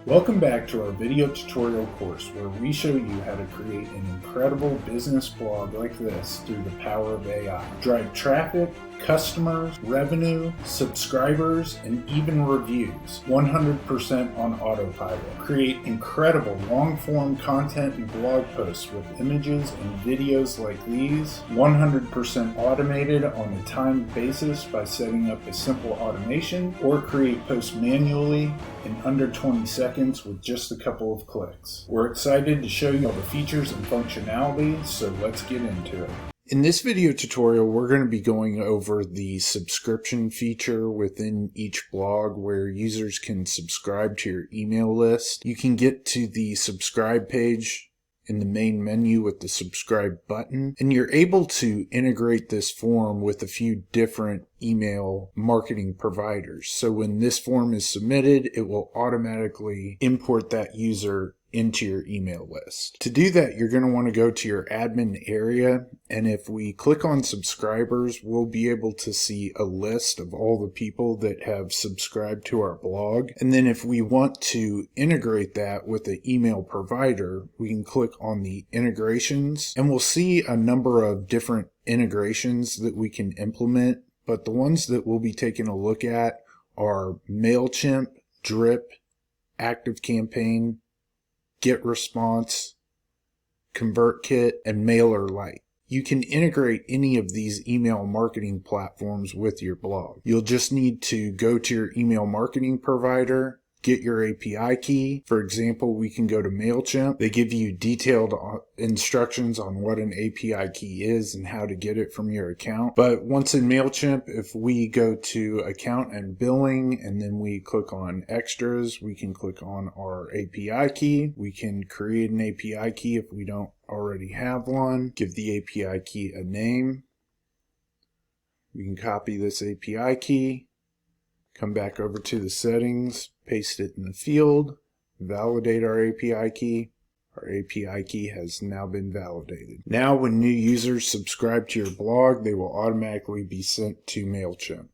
Welcome back to our video tutorial course where we show you how to create an incredible business blog like this through the power of AI. Drive traffic, customers, revenue, subscribers, and even reviews 100% on autopilot. Create incredible long-form content and blog posts with images and videos like these 100% automated on a timed basis by setting up a simple automation, or create posts manually in under 20 seconds with just a couple of clicks. We're excited to show you all the features and functionality, so let's get into it. In this video tutorial, we're going to be going over the subscription feature within each blog where users can subscribe to your email list. You can get to the subscribe page in the main menu with the subscribe button, and you're able to integrate this form with a few different email marketing providers. So when this form is submitted, it will automatically import that user into your email list. To do that, you're going to want to go to your admin area, and if we click on subscribers, we'll be able to see a list of all the people that have subscribed to our blog. And then if we want to integrate that with an email provider, we can click on the integrations, and we'll see a number of different integrations that we can implement, but the ones that we'll be taking a look at are MailChimp, Drip, ActiveCampaign, GetResponse, ConvertKit, and MailerLite. You can integrate any of these email marketing platforms with your blog. You'll just need to go to your email marketing provider, get your API key. For example, we can go to MailChimp. They give you detailed instructions on what an API key is and how to get it from your account. But once in MailChimp, if we go to account and billing and then we click on extras, we can click on our API key. We can create an API key if we don't already have one. Give the API key a name. We can copy this API key. Come back over to the settings, paste it in the field, validate our API key. Our API key has now been validated. Now when new users subscribe to your blog, they will automatically be sent to MailChimp.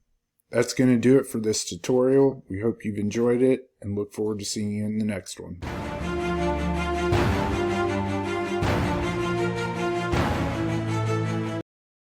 That's going to do it for this tutorial. We hope you've enjoyed it and look forward to seeing you in the next one.